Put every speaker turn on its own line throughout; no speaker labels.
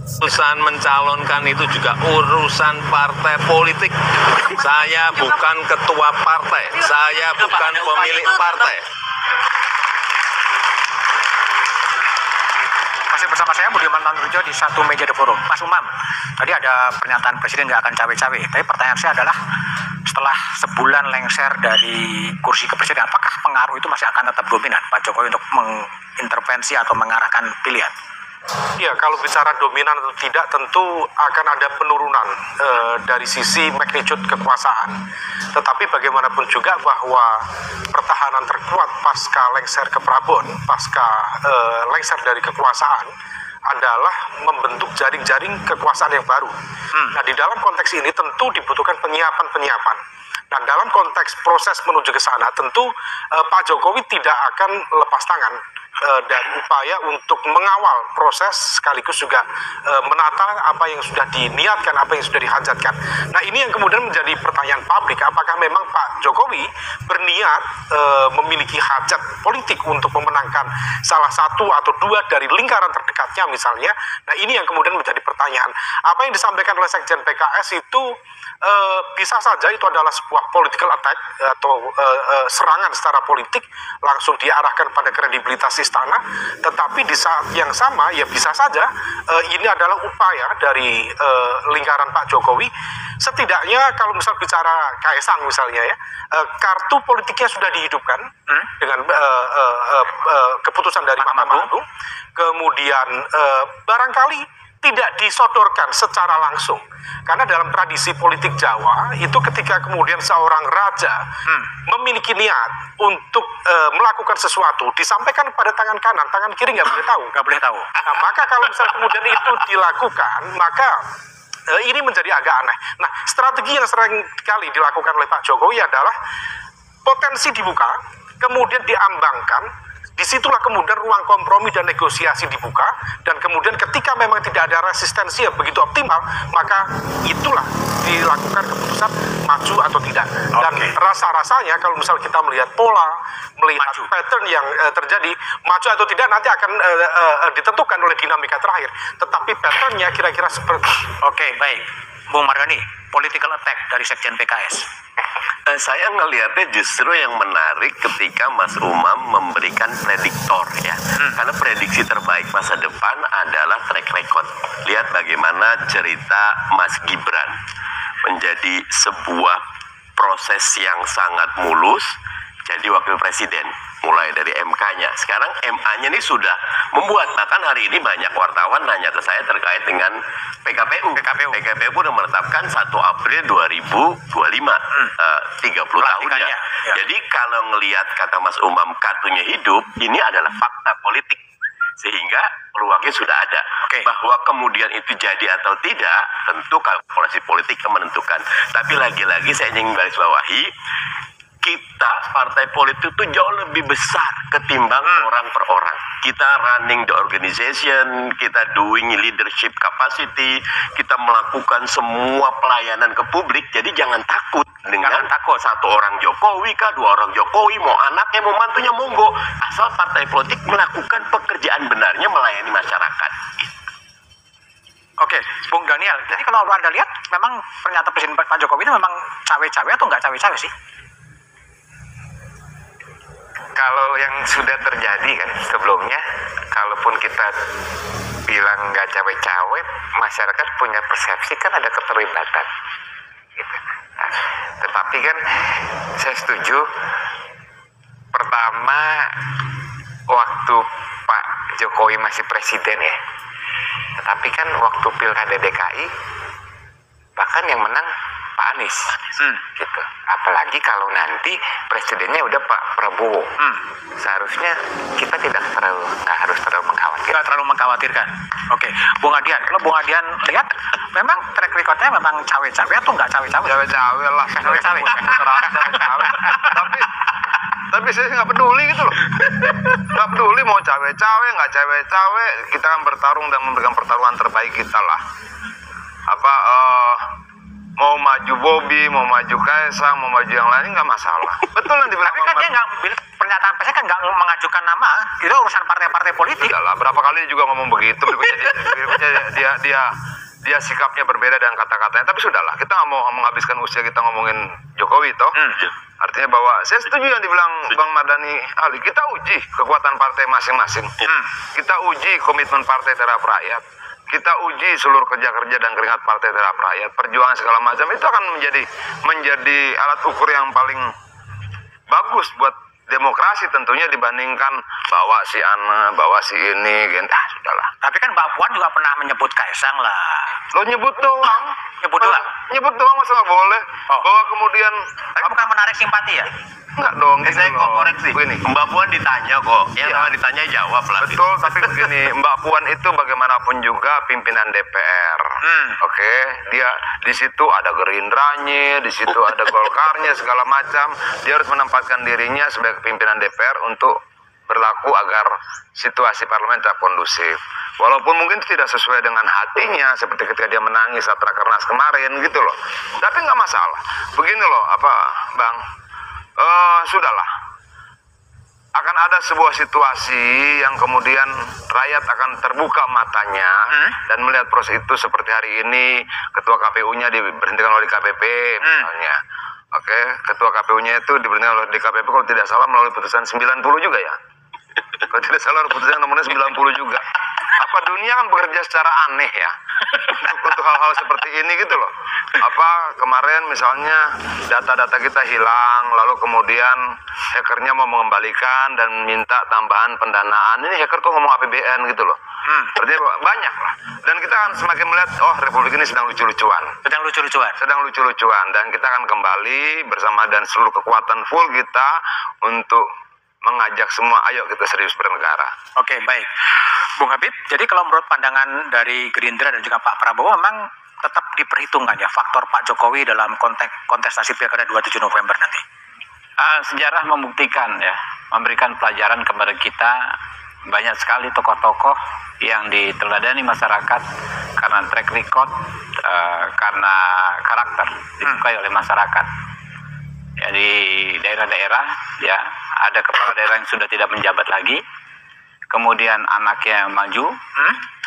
Urusan mencalonkan itu juga urusan partai politik. Saya bukan ketua partai, saya bukan pemilik partai.
Masih bersama saya Budiman Tanrujo di satu meja The Forum. Mas Umam, tadi ada pernyataan Presiden nggak akan cawe-cawe. Tapi pertanyaan saya adalah, setelah sebulan lengser dari kursi kepresiden, apakah pengaruh itu masih akan tetap dominan Pak Jokowi untuk mengintervensi atau mengarahkan pilihan?
Ya, kalau bicara dominan atau tidak, tentu akan ada penurunan dari sisi magnitude kekuasaan. Tetapi bagaimanapun juga bahwa pertahanan terkuat pasca lengser ke Prabon, pasca lengser dari kekuasaan, adalah membentuk jaring-jaring kekuasaan yang baru. Nah, di dalam konteks ini tentu dibutuhkan penyiapan-penyiapan. Nah, dalam konteks proses menuju ke sana, tentu Pak Jokowi tidak akan lepas tangan dari upaya untuk mengawal proses, sekaligus juga menata apa yang sudah diniatkan, apa yang sudah dihajatkan. Nah, ini yang kemudian menjadi pertanyaan publik, apakah memang Pak Jokowi berniat memiliki hajat politik untuk memenangkan salah satu atau dua dari lingkaran terdekatnya misalnya. Nah, ini yang kemudian menjadi pertanyaan. Apa yang disampaikan oleh Sekjen PKS itu bisa saja itu adalah sebuah political attack atau serangan secara politik langsung diarahkan pada kredibilitas istana, tetapi di saat yang sama ya bisa saja ini adalah upaya dari lingkaran Pak Jokowi, setidaknya kalau misal bicara Kaisang misalnya ya, kartu politiknya sudah dihidupkan dengan keputusan dari Mahkamah Agung, kemudian barangkali tidak disodorkan secara langsung, karena dalam tradisi politik Jawa itu ketika kemudian seorang raja memiliki niat untuk melakukan sesuatu, disampaikan pada tangan kanan, tangan kiri nggak boleh tahu. Nah, maka kalau misalnya kemudian itu dilakukan, maka ini menjadi agak aneh. Nah, strategi yang sering kali dilakukan oleh Pak Jokowi adalah potensi dibuka, kemudian diambangkan. Disitulah kemudian ruang kompromi dan negosiasi dibuka, dan kemudian ketika memang tidak ada resistensi yang begitu optimal, maka itulah dilakukan keputusan maju atau tidak. Dan rasa-rasanya kalau misal kita melihat pola, melihat pattern yang terjadi, maju atau tidak nanti akan ditentukan oleh dinamika terakhir. Tetapi patternnya kira-kira seperti.
Oke, baik. Bung Mardhani, political attack dari Sekjen PKS.
Saya ngelihatnya justru yang menarik ketika Mas Umam memberikan prediktor ya. Karena prediksi terbaik masa depan adalah track record. Lihat bagaimana cerita Mas Gibran menjadi sebuah proses yang sangat mulus jadi wakil presiden, mulai dari MK-nya. Sekarang MA-nya ini sudah membuat, bahkan hari ini banyak wartawan nanya ke saya terkait dengan PKPU. PKPU udah menetapkan 1 April 2025, 30 tahunnya. Ya. Jadi kalau ngelihat kata Mas Umam kartunya hidup, ini adalah fakta politik. Sehingga peluangnya sudah ada. Bahwa kemudian itu jadi atau tidak, tentu kalkulasi politik yang menentukan. Tapi lagi-lagi saya ingin garis bawahi, kita partai politik itu jauh lebih besar ketimbang orang per orang. Kita running the organization, kita doing leadership capacity, kita melakukan semua pelayanan ke publik. Jadi jangan takut dengan satu orang Jokowi kah, 2 orang Jokowi, mau anaknya, mau mantunya, monggo. Asal partai politik melakukan pekerjaan benarnya melayani masyarakat.
Oke, Bung Daniel. Jadi kalau Anda lihat, memang pernyataan Presiden Pak Jokowi ini memang cawe-cawe atau nggak cawe-cawe sih?
Kalau yang sudah terjadi kan sebelumnya, kalaupun kita bilang nggak cawe-cawe, masyarakat punya persepsi kan ada keterlibatan. Gitu. Nah, tetapi kan saya setuju, pertama waktu Pak Jokowi masih presiden ya, tetapi kan waktu Pilkada DKI bahkan yang menang Pak Anies, gitu. Apalagi kalau nanti presidennya udah Pak Prabowo, seharusnya kita nggak harus terlalu mengkhawatirkan.
Nggak terlalu mengkhawatirkan. Oke, Bung Adian, kalau Bung Adian lihat, memang track recordnya memang cawe-cawe atau nggak cawe-cawe?
Cawe-cawe lah.
Cawe-cawe.
Tapi saya nggak peduli gitu loh. Nggak peduli mau cawe-cawe, nggak cawe-cawe. Kita kan bertarung dan memberikan pertarungan terbaik kita lah. Mau maju Bobi, mau maju Kaisang, mau maju yang lain nggak masalah. Betul yang dibilang.
Tapi kan dia nggak pernyataan persnya kan nggak mengajukan nama, itu urusan partai-partai politik.
Sudahlah, berapa kali dia juga ngomong begitu, dia sikapnya berbeda dengan kata-katanya. Tapi sudahlah, kita nggak mau menghabiskan usia kita ngomongin Jokowi toh. Artinya bahwa saya setuju yang dibilang Bang Mardhani Ali, kita uji kekuatan partai masing-masing. Kita uji komitmen partai terhadap rakyat. Kita uji seluruh kerja-kerja dan keringat partai terhadap rakyat. Perjuangan segala macam itu akan menjadi alat ukur yang paling bagus buat demokrasi tentunya dibandingkan bawa si Ana, bawa si ini, gitu. Sudahlah.
Tapi kan Mbak Puan juga pernah menyebut Kaisang lah.
Lo nyebut doang.
Nyebut doang?
Nyebut doang, masa nggak boleh? Bahwa kemudian...
Tapi bukan menarik simpati ya?
Enggak dong.
Saya kok koreksi.
Begini.
Mbak Puan ditanya kok. Yang namanya ditanya jawab lah.
Betul, tapi begini, Mbak Puan itu bagaimanapun juga pimpinan DPR. Oke, dia di situ ada Gerindranya, di situ ada Golkarnya, segala macam. Dia harus menempatkan dirinya sebagai pimpinan DPR untuk berlaku agar situasi parlemen tetap kondusif. Walaupun mungkin tidak sesuai dengan hatinya, seperti ketika dia menangis saat Rakernas kemarin gitu loh. Tapi nggak masalah. Begini loh, Bang, sudahlah. Akan ada sebuah situasi yang kemudian rakyat akan terbuka matanya dan melihat proses itu seperti hari ini ketua KPU-nya diberhentikan oleh DKPP misalnya. Oke, ketua KPU-nya itu diberhentikan oleh DKPP kalau tidak salah melalui putusan 90 juga ya. Kalau tidak salah putusan nomornya 90 juga. Apa dunia kan bekerja secara aneh ya untuk hal-hal seperti ini gitu loh. Kemarin misalnya data-data kita hilang, lalu kemudian hackernya mau mengembalikan dan minta tambahan pendanaan. Ini hacker kok ngomong APBN gitu loh. Artinya banyak lah. Dan kita akan semakin melihat, Republik ini sedang lucu-lucuan.
Sedang lucu-lucuan.
Dan kita akan kembali bersama dan seluruh kekuatan full kita untuk mengajak semua, ayo kita serius bernegara.
Oke, baik. Bung Habib, jadi kalau menurut pandangan dari Gerindra dan juga Pak Prabowo memang tetap diperhitungkan ya faktor Pak Jokowi dalam konteks kontestasi Pilkada 27 November nanti.
Sejarah membuktikan ya, memberikan pelajaran kepada kita banyak sekali tokoh-tokoh yang diteladani masyarakat karena track record, karena karakter disukai oleh masyarakat. Ya, di daerah-daerah ya ada kepala daerah yang sudah tidak menjabat lagi, kemudian anaknya maju,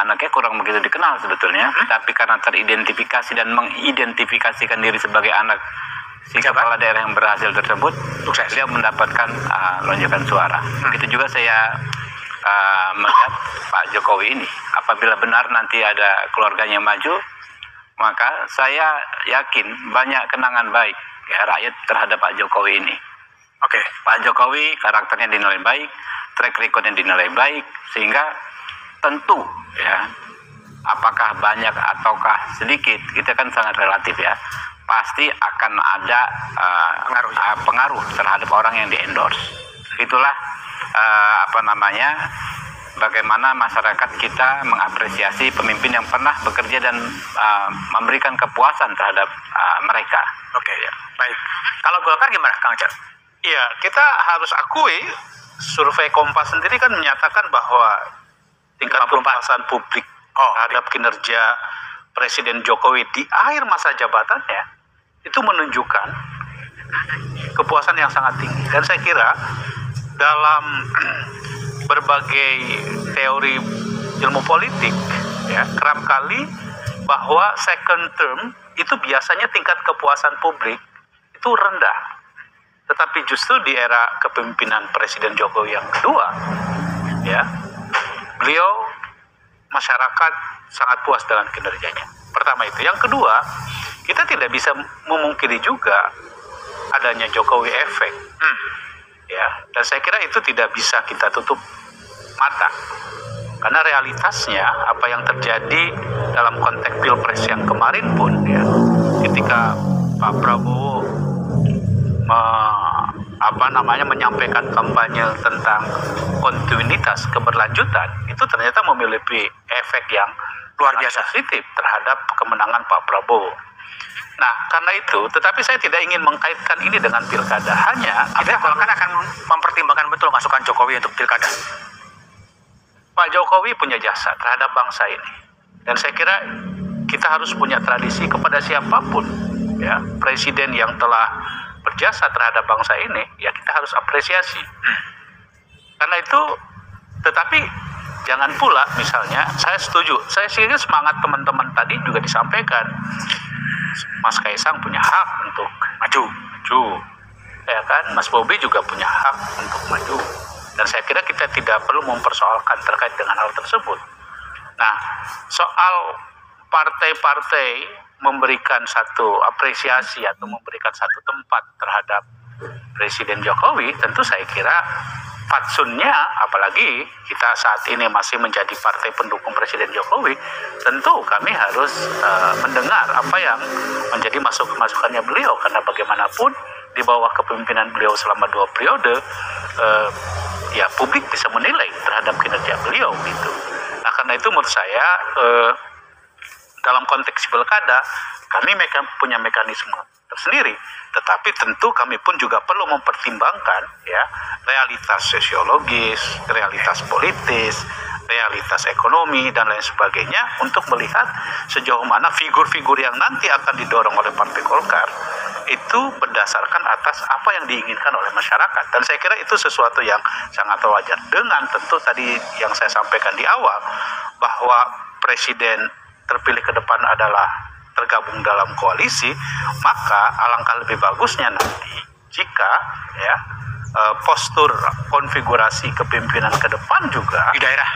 anaknya kurang begitu dikenal sebetulnya, tapi karena teridentifikasi dan mengidentifikasikan diri sebagai anak si kepala daerah yang berhasil tersebut, dia mendapatkan lonjakan suara. Begitu juga saya melihat Pak Jokowi ini, apabila benar nanti ada keluarganya maju, maka saya yakin banyak kenangan baik ya rakyat terhadap Pak Jokowi ini.
Oke.
Pak Jokowi karakternya dinilai baik, track recordnya dinilai baik, sehingga tentu ya apakah banyak ataukah sedikit kita kan sangat relatif ya, pasti akan ada pengaruh terhadap orang yang di-endorse. Itulah bagaimana masyarakat kita mengapresiasi pemimpin yang pernah bekerja dan memberikan kepuasan terhadap mereka.
Oke, ya. Baik. Kalau Golkar gimana, Kang Jan?
Iya, kita harus akui survei Kompas sendiri kan menyatakan bahwa tingkat kepuasan publik terhadap kinerja Presiden Jokowi di akhir masa jabatannya itu menunjukkan kepuasan yang sangat tinggi. Dan saya kira dalam berbagai teori ilmu politik ya kerap kali bahwa second term itu biasanya tingkat kepuasan publik itu rendah, tetapi justru di era kepemimpinan Presiden Jokowi yang kedua ya beliau masyarakat sangat puas dengan kinerjanya. Pertama itu. Yang kedua, kita tidak bisa memungkiri juga adanya Jokowi efek ya, dan saya kira itu tidak bisa kita tutup mata karena realitasnya apa yang terjadi dalam konteks Pilpres yang kemarin pun ya, ketika Pak Prabowo menyampaikan kampanye tentang kontinuitas keberlanjutan, itu ternyata memiliki efek yang luar biasa positif terhadap kemenangan Pak Prabowo. Nah, karena itu, tetapi saya tidak ingin mengkaitkan ini dengan pilkada. Hanya
kita Golkar akan mempertimbangkan betul masukan Jokowi untuk pilkada.
Pak Jokowi punya jasa terhadap bangsa ini, dan saya kira kita harus punya tradisi kepada siapapun ya presiden yang telah berjasa terhadap bangsa ini, ya kita harus apresiasi. Karena itu, tetapi jangan pula misalnya, saya setuju, saya kira semangat teman-teman tadi juga disampaikan. Mas Kaisang punya hak untuk maju, ya kan? Mas Bobi juga punya hak untuk maju. Dan saya kira kita tidak perlu mempersoalkan terkait dengan hal tersebut. Nah, soal partai-partai memberikan satu apresiasi atau memberikan satu tempat terhadap Presiden Jokowi, tentu saya kira fatsunnya, apalagi kita saat ini masih menjadi partai pendukung Presiden Jokowi, tentu kami harus mendengar apa yang menjadi masukannya beliau, karena bagaimanapun di bawah kepemimpinan beliau selama 2 periode, ya publik bisa menilai terhadap kinerja beliau gitu. Nah, karena itu menurut saya dalam konteks pilkada kami punya mekanisme tersendiri, tetapi tentu kami pun juga perlu mempertimbangkan ya realitas sosiologis, realitas politis, realitas ekonomi dan lain sebagainya untuk melihat sejauh mana figur-figur yang nanti akan didorong oleh Partai Golkar itu berdasarkan atas apa yang diinginkan oleh masyarakat. Dan saya kira itu sesuatu yang sangat wajar, dengan tentu tadi yang saya sampaikan di awal bahwa presiden terpilih ke depan adalah tergabung dalam koalisi, maka alangkah lebih bagusnya nanti jika ya postur konfigurasi kepemimpinan ke depan juga
di daerah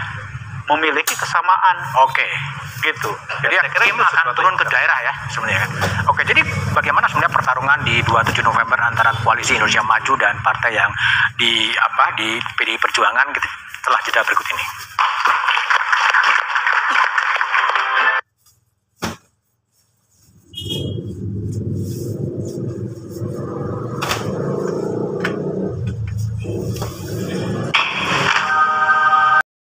memiliki kesamaan.
Oke,
gitu.
Jadi saya kira itu akan turun ke daerah ya sebenarnya. Oke, jadi bagaimana sebenarnya pertarungan di 27 November antara Koalisi Indonesia Maju dan partai yang di PDI Perjuangan gitu, setelah jeda berikut ini.